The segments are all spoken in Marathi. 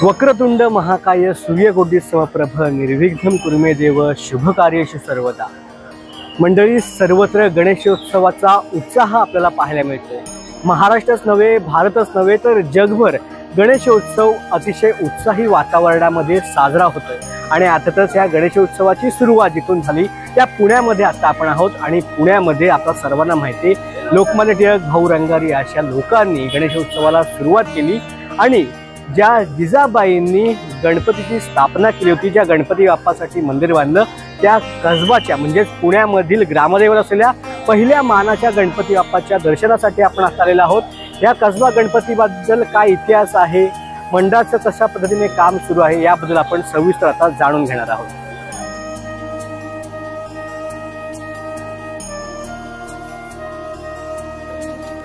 वक्रतुंड महाकाय सूर्यकोटी समप्रभ निर्विघ्नं कुरु मे देव शुभकार्येषु सर्वदा। मंडळी, सर्वत्र गणेशोत्सवाचा उत्साह आपल्याला पाहायला मिळतो। महाराष्ट्रच नव्हे, भारतच नव्हे तर जगभर गणेशोत्सव अतिशय उत्साही वातावरणामध्ये साजरा होतोय। आणि अर्थातच या गणेशोत्सवाची सुरुवात जिथून झाली त्या पुण्यामध्ये आता आपण आहोत। आणि पुण्यामध्ये आपल्या सर्वांना माहिती आहे, लोकमान्य टिळक, भाऊ रंगारी अशा लोकांनी गणेशोत्सवाला सुरुवात केली। आणि ज्या जिजाबाईंनी गणपतीची स्थापना केली होती, ज्या गणपती बाप्पासाठी मंदिर बांधलं, त्या कसबाच्या म्हणजे पुण्यामधील ग्रामदैवत असलेल्या पहिल्या मानाच्या गणपती बाप्पाच्या दर्शनासाठी आपण आलेलो आहोत। या कसबा गणपतीबद्दल काय इतिहास आहे, मंडळाचं कशा पद्धतीने काम सुरू आहे, याबद्दल आपण सविस्तर आता जाणून घेणार आहोत।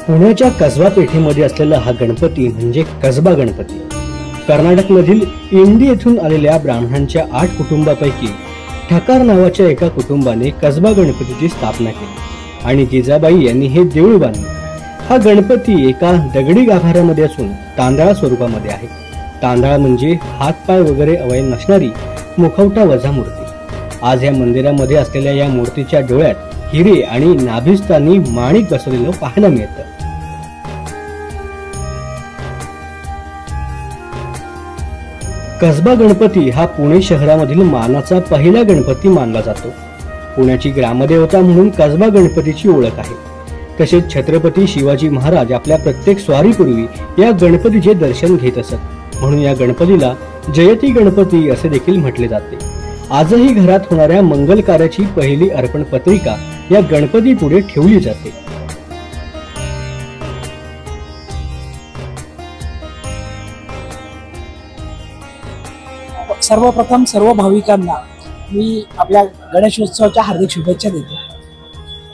पुण्याच्या कसबा पेठेमध्ये असलेला हा गणपती म्हणजे कसबा गणपती कर्नाटकमधील इंडी येथून आलेल्या ब्राह्मणांच्या 8 कुटुंबापैकी ठकार नावाच्या एका कुटुंबाने कसबा गणपतीची स्थापना केली आणि जिजाबाई यांनी हे देऊळ बांधले। हा गणपती एका दगडी गाभाऱ्यामध्ये असून तांदळा स्वरूपामध्ये आहे। तांदळा म्हणजे हातपाय वगैरे अवयव नसणारी मुखवटा वजा मूर्ती। आज या मंदिरामध्ये असलेल्या या मूर्तीच्या डोळ्यात हिरे आणि नाभिस्थानी माणिक बसवलेलं पाहायला मिळतं। कसबा गणपती हा पुणे शहरामधील मानाचा पहिला गणपती मानला जातो। पुण्याची ग्रामदेवता म्हणून कसबा गणपतीची ओळख आहे। तसेच छत्रपती शिवाजी महाराज आपल्या प्रत्येक स्वारीपूर्वी या गणपतीचे दर्शन घेत असत, म्हणून या गणपतीला जयती गणपती असे देखील म्हटले जाते। आजही घरात होणाऱ्या मंगल कार्याची पहिली अर्पण पत्रिका या गणपती पुढे ठेवली जाते। सर्वप्रथम सर्व भाविकांना मी आपल्या गणेशोत्सवाच्या हार्दिक शुभेच्छा देतो।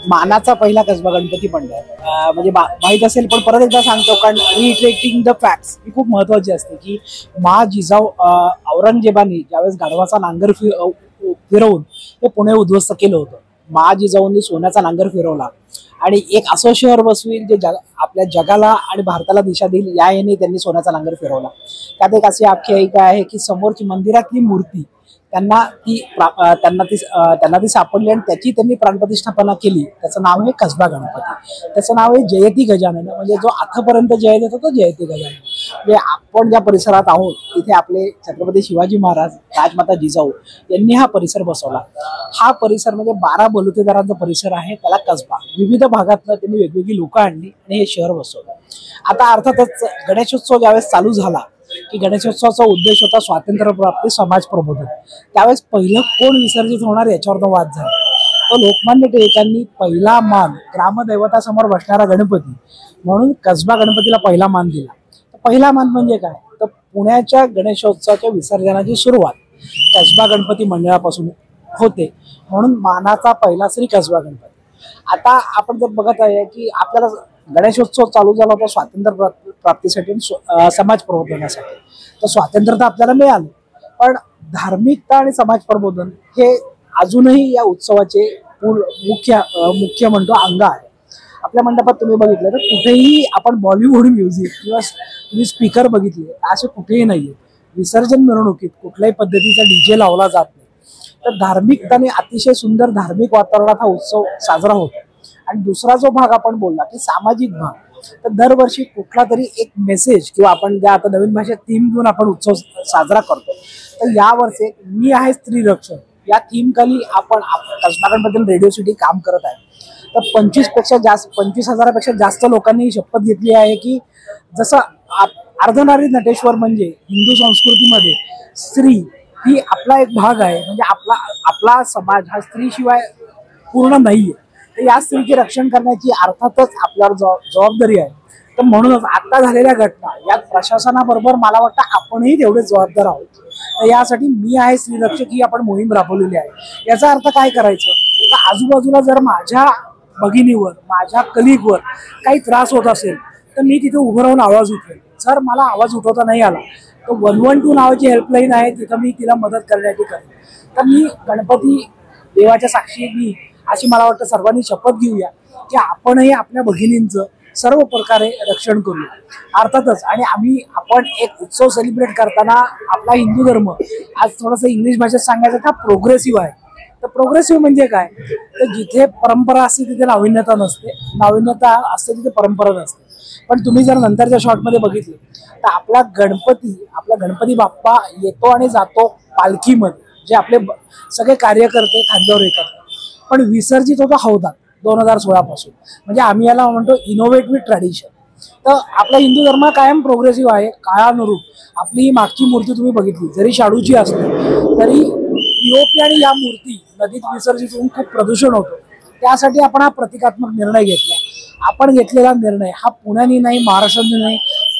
मानाचा पहिला कसबा गणपती मंडळ म्हणजे माहीत असेल, पण परत एकदा सांगतो, कारण रिट्रेटिंग द फॅक्ट्स ही खूप महत्त्वाची असते की जिजाऊ औरंगजेबाने ज्यावेळेस गाढवाचा नांगर फिरवून ते पुणे उद्ध्वस्त केलं होतं। जिजाऊंनी सोन्याचा नांगर फिरवला आणि एक असं शहर बसवेल जे आपल्या जगाला आणि भारताला दिशा देईल, याने त्यांनी सोन्याचा नांगर फिरवला। त्यात एक अशी आख्यायिका आहे की समोरची मंदिरातली मूर्ती त्यांना ती सापडली आणि त्याची त्यांनी प्राणप्रतिष्ठापना केली। त्याचं नाव आहे कसबा गणपती। त्याचं नाव आहे जयती गजानन, म्हणजे जो आतापर्यंत जय देतो तो जयती गजानन। म्हणजे आपण ज्या परिसरात आहोत तिथे आपले छत्रपती शिवाजी महाराज, राजमाता जिजाऊ यांनी हा परिसर बसवला। हा परिसर म्हणजे 12 बलुतेदारांचा परिसर आहे, त्याला कसबा। विविध भागातनं त्यांनी वेगवेगळी लोकं आणली आणि हे शहर बसवलं। आता अर्थातच गणेशोत्सव ज्यावेळेस चालू झाला की गणेशोत्सवाचा उद्देश होता स्वातंत्र्य प्राप्ती, समाज प्रबोधन। त्यावेळेस पहिलं कोण विसर्जित होणार याच्यावर वाद झाला। तो लोकमान्य टिळकांनी पहिला मान ग्रामदैवतासमोर बसणारा गणपती म्हणून कसबा गणपतीला पहिला मान दिला। पहिला मान म्हणजे काय, तर पुण्याच्या गणेशोत्सवाच्या विसर्जनाची सुरुवात कसबा गणपती मंडळापासून होते, म्हणून मानाचा पहिला श्री कसबा गणपती। आता आपण जर बघत आहे की आपल्याला गणेशोत्सव चालू झाला होता स्वातंत्र्य प्राप्तीसाठी, समाज प्रबोधनासाठी। तर स्वातंत्र्य तर आपल्याला मिळालं, पण धार्मिकता आणि समाज प्रबोधन हे अजूनही या उत्सवाचे मुख्य म्हणतो अंग आहे। आपल्या मंडपात तुम्ही बघितलं तर कुठेही आपण बॉलिवूड म्युझिक किंवा तुम्ही स्पीकर बघितले असे कुठेही नाहीये। विसर्जन मिरवणुकीत कुठल्याही पद्धतीचा डीजे लावला जात नाही। तर धार्मिकताने अतिशय सुंदर धार्मिक वातावरणात हा उत्सव साजरा होतो। आणि दुसरा जो भाग आपण बोलला की सामाजिक भाग, तर दरवर्षी कुठला तरी एक मेसेज किंवा आपण ज्या आता नवीन भाषेत थीम घेऊन आपण उत्सव साजरा करतो। तर यावर्षी मी आहे स्त्री रक्षक या थीम खाली आपण कसबा गणपती रेडिओ सिटी काम करत आहे। तर 25,000पेक्षा जास्त लोकांनी शपथ घेतली आहे की जसं अर्धनारी नटेश्वर म्हणजे हिंदू संस्कृतीमध्ये स्त्री ही आपला एक भाग आहे, म्हणजे आपला समाज हा स्त्रीशिवाय पूर्ण नाहीये। तर या स्त्रीचे रक्षण करण्याची अर्थातच आपल्यावर जबाबदारी आहे। तर म्हणूनच आता झालेल्या घटना यात प्रशासनाबरोबर मला वाटतं आपणही तेवढेच जबाबदार आहोत। तर यासाठी मी आहे स्त्रीरक्षक ही आपण मोहीम राबवलेली आहे। याचा अर्थ काय करायचं, तर आजूबाजूला जर माझ्या भगिनीवर, माझ्या कलिगवर काही त्रास होत असेल तर मी तिथे उभं राहून आवाज उठवेल। जर मला आवाज उठवता नाही आला तर 112 नावाची हेल्पलाईन आहे, तिथं मी तिला मदत करण्याची करेन। तर मी गणपती देवाच्या साक्षीने अशी मला वाटतं सर्वांनी शपथ घेऊया की आपणही आपल्या भगिनींचं सर्व प्रकारे रक्षण करूया अर्थातच. आणि आपण एक उत्सव सेलिब्रेट करताना आपला हिंदू धर्म आज थोडंसं इंग्लिश भाषेत सांगायचं का प्रोग्रेसिव्ह आहे. तर प्रोग्रेसिव्ह म्हणजे काय, तर जिथे परंपरा असते तिथे नाविन्यता नसते, नाविन्यता असते तिथे परंपरा नसते. पण तुम्ही जर नंतरच्या शॉटमध्ये बघितले तर आपला गणपती बाप्पा येतो आणि जातो पालखीमध्ये, जे आपले सगळे कार्यकर्ते खांद्यावर हे करतात. पण विसर्जित होतो हौदात 2016 पासून. म्हणजे आम्ही याला म्हणतो इनोव्हेटिव्ह ट्रॅडिशन. तर आपला हिंदू धर्म कायम प्रोग्रेसिव्ह आहे, काळानुरूप. आपली ही मागची मूर्ती तुम्ही बघितली, जरी शाडूची असते तरी पीओपी आणि या मूर्ती नदीत विसर्जित होऊन खूप प्रदूषण होतं. त्यासाठी आपण हा प्रतिकात्मक निर्णय घेतला. आपण घेतलेला निर्णय हा पुण्याने नाही, महाराष्ट्राने नाही,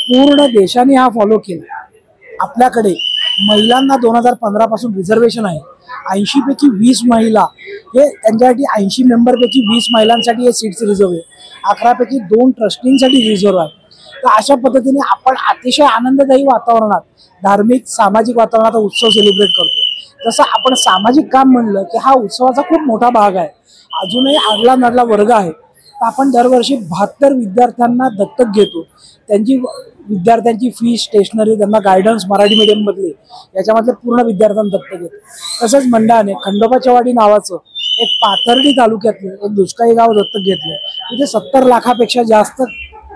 पूर्ण देशाने हा फॉलो केला. आपल्याकडे महिलांना 2015 पासून रिझर्वेशन आहे. 80 पैकी 20 महिला, हे त्यांच्यासाठी 80 मेंबरपैकी 20 महिलांसाठी हे सीट्स रिझर्व आहे. 11 पैकी 2 ट्रस्टींसाठी रिझर्व आहे. तर अशा पद्धतीने आपण अतिशय आनंददायी वातावरणात, धार्मिक सामाजिक वातावरणात उत्सव सेलिब्रेट करतो. जसं आपण सामाजिक काम म्हणलं की हा उत्सवाचा खूप मोठा भाग आहे. अजूनही आडला नडला वर्ग आहे. तर आपण दरवर्षी 72 विद्यार्थ्यांना दत्तक घेतो. त्यांची विद्यार्थ्यांची फी, स्टेशनरी, त्यांना गायडन्स मराठी मीडियममधले याच्यामधले पूर्ण विद्यार्थ्यांना दत्तक घेतो. तसंच मंडळाने खंडोबाच्या वाडी नावाचं एक पाथर्डी तालुक्यातलं एक दुष्काळी गाव दत्तक घेतलं. तिथे 70 लाखापेक्षा जास्त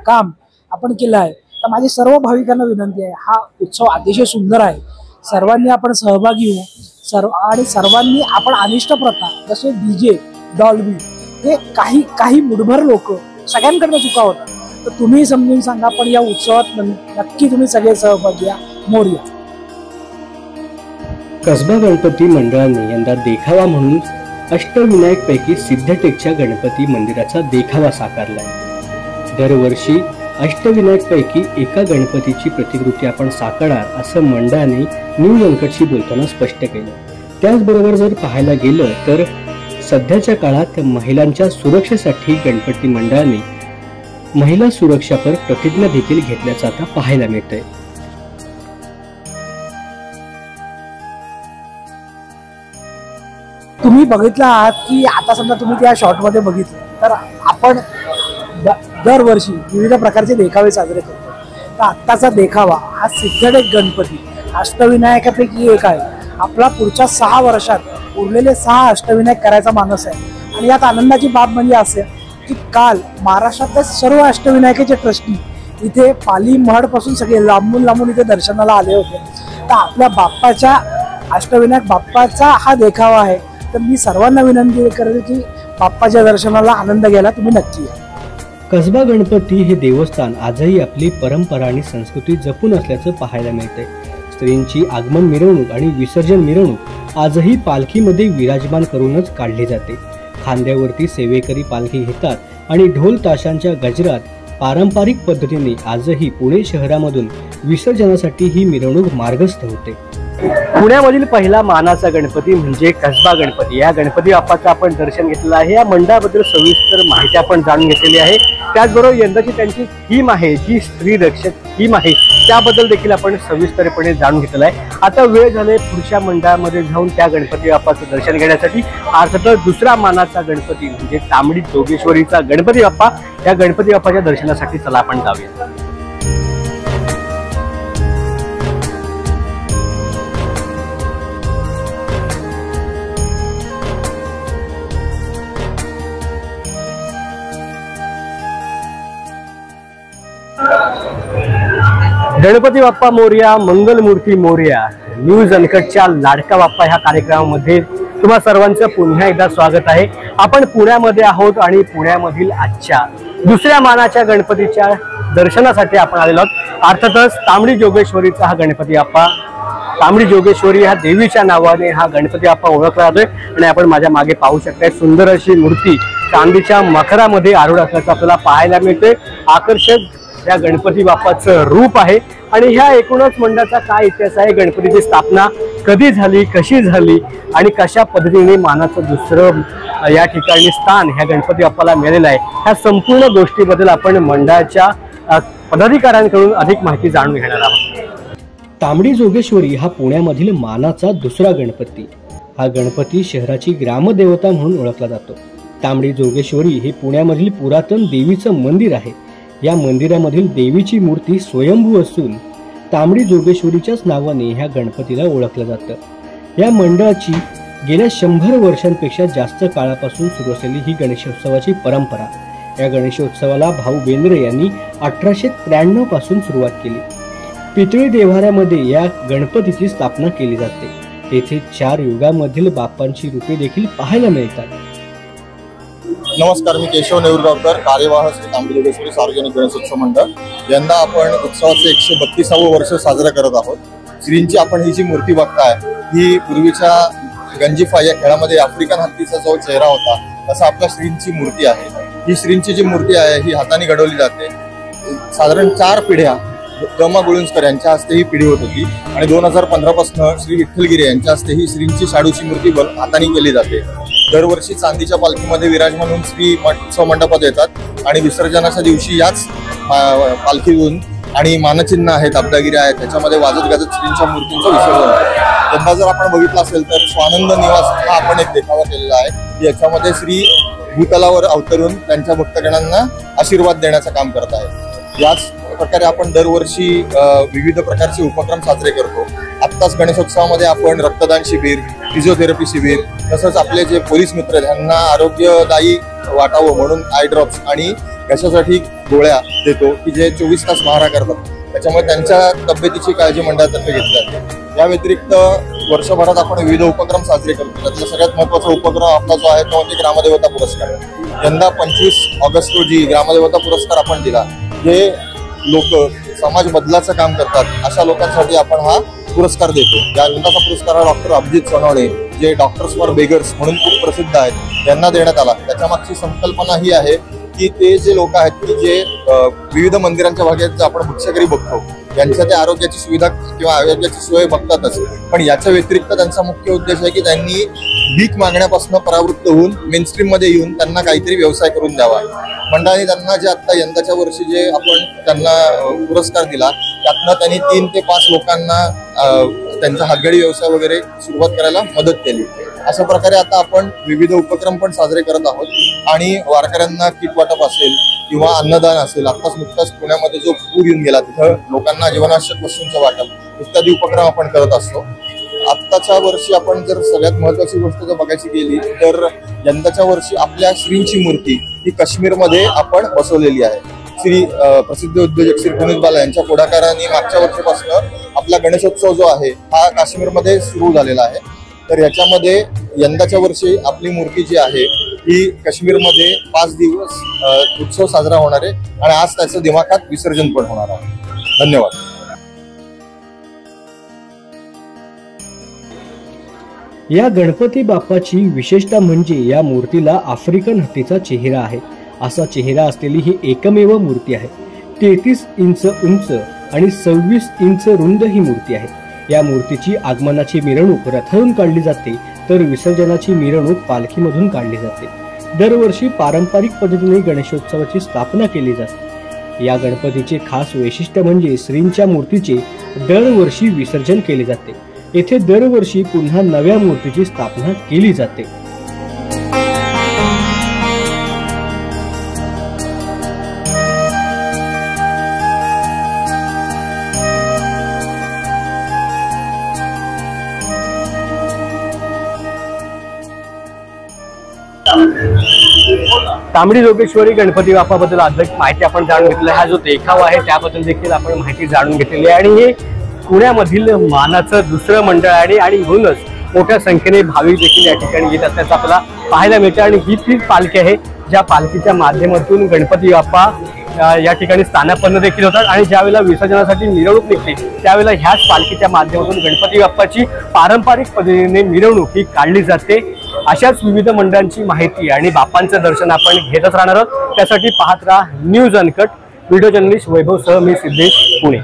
काम आपण केलं आहे. तर माझी सर्व भाविकांना विनंती आहे, हा उत्सव अतिशय सुंदर आहे. सर्वांनी आपण सहभागी होऊ आणि सर्वांनी आपण अनिष्ट प्रथा जसे डीजे, डॉल्बी, हे काही मुठभर लोक सगळ्यांकडनं चुका होतात. तर तुम्ही समजून सांगा, पण या उत्सवात नक्की तुम्ही सगळे सहभागी या. मोरया. कसबा गणपती मंडळाने यंदा देखावा म्हणून अष्टविनायक पैकी सिद्धटेकच्या गणपती मंदिराचा देखावा साकारलाय. दरवर्षी अष्टविनायक पैकी एका गणपतीची प्रतिकृती आपण साकारणार असं मंडळाने न्यूज अंकटशी बोलताना स्पष्ट केलं. त्याचबरोबर जर पाहायला गेलं तर सध्याच्या काळात महिलांच्या सुरक्षेसाठी गणपती मंडळाने महिला सुरक्षापर प्रतिज्ञा देखील घेतल्याचं आता पाहायला मिळतंय. तुम्ही बघितलं आहात की आता समजा तुम्ही त्या शॉर्टमध्ये बघितलं तर आपण दरवर्षी विविध प्रकारचे देखावे साजरे करतो. तर आत्ताचा देखावा हा सिद्धटेक गणपती अष्टविनायकापैकी एक आहे. आपला पुढच्या 6 वर्षात उरलेले 6 अष्टविनायक करायचा मानस आहे. आणि यात आनंदाची बाब म्हणजे असे की काल महाराष्ट्रातल्या सर्व अष्टविनायकाचे ट्रस्टी इथे पाली महडपासून सगळे लांबून इथे दर्शनाला आले होते. तर आपल्या बाप्पाच्या अष्टविनायक बाप्पाचा हा देखावा आहे. तर मी सर्वांना विनंती करेल की बाप्पाच्या दर्शनाला आनंद घ्यायला तुम्ही नक्की या. कसबा गणपती हे देवस्थान आजही आपली परंपरा आणि संस्कृती जपून असल्याचं पाहायला मिळतंय. स्त्रींची आगमन मिरवणूक आणि विसर्जन मिरवणूक आजही पालखीमध्ये विराजमान करूनच काढली जाते. खांद्यावरती सेवेकरी पालखी घेतात आणि ढोल ताशांच्या गजरात पारंपरिक पद्धतीने आजही पुणे शहरामधून विसर्जनासाठी ही मिरवणूक मार्गस्थ होते. पुण्यामधील पहिला मानाचा गणपती म्हणजे कसबा गणपती. या गणपती बाप्पाचं आपण दर्शन घेतलेलं आहे. या मंडळाबद्दल सविस्तर माहिती आपण जाणून घेतलेली आहे. त्याचबरोबर यंदाची त्यांची थीम आहे जी स्त्री रक्षक थीम आहे, त्याबद्दल देखील आपण सविस्तरपणे जाणून घेतलेलं आहे. आता वेळ झाले पुढच्या मंडळामध्ये जाऊन त्या गणपती बाप्पाचं दर्शन घेण्यासाठी. अर्थातच दुसरा मानाचा गणपती म्हणजे तांबडी जोगेश्वरीचा गणपती बाप्पा, या गणपती बाप्पाच्या दर्शनासाठी चला आपण जाऊया. गणपती बाप्पा मोरया, मंगलमूर्ती मोरया. न्यूज अनकटच्या लाडका बाप्पा ह्या कार्यक्रमामध्ये तुम्हा सर्वांचं पुन्हा एकदा स्वागत आहे. आपण पुण्यामध्ये आहोत आणि पुण्यामधील आजच्या दुसऱ्या मानाच्या गणपतीच्या दर्शनासाठी आपण आलेलो आहोत. अर्थातच तांबडी जोगेश्वरीचा हा गणपती बाप्पा, तांबडी जोगेश्वरी ह्या देवीच्या नावाने हा गणपती बाप्पा ओळखला जातोय. आणि आपण माझ्या मागे पाहू शकताय सुंदर अशी मूर्ती चांदीच्या मखरामध्ये आरूढ असल्याचं आपल्याला पाहायला मिळते. आकर्षक या गणपती बाप्पाचं रूप आहे. आणि ह्या एकूणच मंडळाचा काय इतिहास आहे, गणपतीची स्थापना कधी झाली, कशी झाली आणि कशा पद्धतीने मानाचं दुसरं या ठिकाणी स्थान ह्या गणपती बाप्पाला मिळालेलं आहे, ह्या संपूर्ण गोष्टीबद्दल आपण मंडळाच्या पदाधिकाऱ्यांकडून अधिक माहिती जाणून घेणार आहोत. तांबडी जोगेश्वरी हा पुण्यामधील मानाचा दुसरा गणपती. हा गणपती शहराची ग्रामदेवता म्हणून ओळखला जातो. तांबडी जोगेश्वरी हे पुण्यामधील पुरातन देवीचं मंदिर आहे. या मंदिरामधील देवीची मूर्ती स्वयंभू असून तांबडी जोगेश्वरीच्याच नावाने ह्या गणपतीला ओळखलं जातं। या मंडळाची गेल्या 100 वर्षांपेक्षा जास्त काळापासून सुरू असलेली ही गणेशोत्सवाची परंपरा। या गणेशोत्सवाला भाऊ बेंद्रे यांनी 1893 पासून सुरुवात केली। पितळी देव्हाऱ्यामध्ये या गणपतीची स्थापना केली जाते। तेथे 4 युगामधील बाप्पांची रूपे देखील पाहायला मिळतात। नमस्कार, मी केशव नेवरगावकर, कार्यवाह श्री तांबडी जोगेश्वरी सार्वजनिक गणेशोत्सव मंडळ। यंदा आपण उत्सवाचे 132वे वर्ष साजरा करत आहोत। श्रींची आपण ही जी मूर्ती बघताय ही पूर्वीच्या गंजिफा या खेळामध्ये आफ्रिकन हत्तीचा जो चेहरा होता तसा आपल्या श्रींची मूर्ती आहे। ही श्रींची जी मूर्ती आहे ही हाताने घडवली जाते। साधारण 4 पिढ्या ग.मा. गुळुंजकर यांच्या हस्ते ही पिढी होत होती आणि 2015 पासून श्री विठ्ठलगिरी यांच्या हस्ते ही श्रींची शाडूची मूर्ती हाताने केली जाते। दरवर्षी चांदीच्या पालखीमध्ये विराजमान होऊन श्री उत्सव मंडपात येतात आणि विसर्जनाच्या दिवशी याच पालखीतून आणि मानचिन्ह आहेत, अब्दागिरी आहेत, त्याच्यामध्ये वाजत गाजत श्रींच्या मूर्तींचं विसर्जन होतं। यंदा जर आपण बघितलं असेल तर स्वानंद निवास हा आपण एक देखावा केलेला आहे। याच्यामध्ये श्री भूतलावर अवतरून त्यांच्या भक्तगणांना आशीर्वाद देण्याचं काम करत आहे। याच प्रकारे आपण दरवर्षी विविध प्रकारचे उपक्रम साजरे करतो। आत्ताच गणेशोत्सवामध्ये आपण रक्तदान शिबिर, फिजिओथेरपी शिबिर, तसंच आपले जे पोलीस मित्र त्यांना आरोग्यदायी वाटावं म्हणून आय ड्रॉप्स आणि घशासाठी गोळ्या देतो की जे 24 तास मारा करतात। त्याच्यामुळे त्यांच्या तब्येतीची काळजी मंडळातर्फे घेतली जाते। या व्यतिरिक्त वर्षभरात आपण विविध उपक्रम साजरे करतो। त्यातला सगळ्यात महत्त्वाचा उपक्रम आपला जो आहे तो म्हणजे ग्रामदेवता पुरस्कार। यंदा 25 ऑगस्ट रोजी ग्रामदेवता पुरस्कार आपण दिला। जे लोक समाज बदलाचं काम करतात अशा लोकांसाठी आपण हा पुरस्कार देतो। या यंदाचा पुरस्कार हा डॉक्टर अभिजित सोनवणे, जे डॉक्टर्स फॉर बेगर्स म्हणून खूप प्रसिद्ध आहेत, यांना देण्यात आला। त्याच्या मागची संकल्पना ही आहे की ते जे लोक आहेत की जे विविध मंदिरांच्या भागात आपण भिक्षागिरी बघतो यांच्या ते आरोग्याची सुविधा किंवा आरोग्याची सोय बघतातच, पण याच्या व्यतिरिक्त त्यांचा मुख्य उद्देश आहे की त्यांनी भीक मागण्यापासून परावृत्त होऊन मेनस्ट्रीम मध्ये येऊन त्यांना काहीतरी व्यवसाय करून द्यावा। मंडळाने त्यांना जे आता यंदाच्या वर्षी जे आपण त्यांना पुरस्कार दिला त्यातनं त्यांनी 3 ते 5 लोकांना त्यांचा हातगाडी व्यवसाय वगैरे सुरुवात करायला मदत केली। अशा प्रकारे आता आपण विविध उपक्रम पण साजरे करत आहोत आणि वारकऱ्यांना किट वाटप असेल किंवा अन्नदान असेल, आत्ताच नुकताच पुण्यामध्ये जो पूर येऊन गेला तिथं लोकांना जीवनावश्यक वस्तूंचं वाटप इत्यादी उपक्रम आपण करत असतो। आत्ताच्या वर्षी आपण जर सगळ्यात महत्त्वाची गोष्ट जर बघायची गेली तर यंदाच्या वर्षी आपल्या श्रींची मूर्ती ही काश्मीरमध्ये आपण बसवलेली आहे। श्री प्रसिद्ध उद्योजक श्री पुनीत बाला यांच्या पुढाकाराने मागच्या वर्षीपासून आपला गणेशोत्सव जो आहे हा काश्मीरमध्ये सुरू झालेला आहे। तर याच्यामध्ये यंदाच्या वर्षी आपली मूर्ती जी आहे ही काश्मीरमध्ये 5 दिवस उत्सव साजरा होणार आहे आणि आज त्याचं दिमाखात विसर्जन पण होणार आहे। धन्यवाद। या गणपती बाप्पाची विशेषता म्हणजे या मूर्तीला आफ्रिकन हत्तीचा चेहरा आहे। असा चेहरा असलेली ही एकमेव मूर्ती आहे। 33 इंच उंच आणि 26 इंच रुंद ही मूर्ती आहे। या मूर्तीची आगमनाची मिरवणूक रथातून काढली जाते तर विसर्जनाची मिरवणूक पालखीमधून काढली जाते। दरवर्षी पारंपरिक पद्धतीने गणेशोत्सवाची स्थापना केली जाते। या गणपतीचे खास वैशिष्ट्य म्हणजे श्रींच्या मूर्तीचे दरवर्षी विसर्जन केले जाते। येथे दरवर्षी पुन्हा नव्या मूर्तीची स्थापना केली जाते। तांबडी जोगेश्वरी गणपती बाप्पाबद्दल अधिक माहिती आपण जाणून घेतली। हा जो देखावा आहे त्याबद्दल देखील आपण माहिती जाणून घेतलेली आहे आणि हे पुण्यामधील मानाचं दुसरं मंडळ आहे आणि म्हणूनच मोठ्या संख्येने भाविक देखील या ठिकाणी येत असल्याचं आपल्याला पाहायला मिळतं। आणि ही तीच पालखी आहे ज्या पालखीच्या माध्यमातून गणपती बाप्पा या ठिकाणी स्थानापन्न देखील होतात आणि ज्यावेळेला विसर्जनासाठी मिरवणूक निघते त्यावेळेला ह्याच पालखीच्या माध्यमातून गणपती बाप्पाची पारंपरिक पद्धतीने मिरवणूक ही काढली जाते। अशाच विविध मंडळांची माहिती आणि बाप्पांचं दर्शन आपण घेतच राहणार आहोत। त्यासाठी पाहत राहा न्यूज अनकट। व्हिडिओ जर्नलिस्ट वैभव सह मी सिद्धेश, पुणे।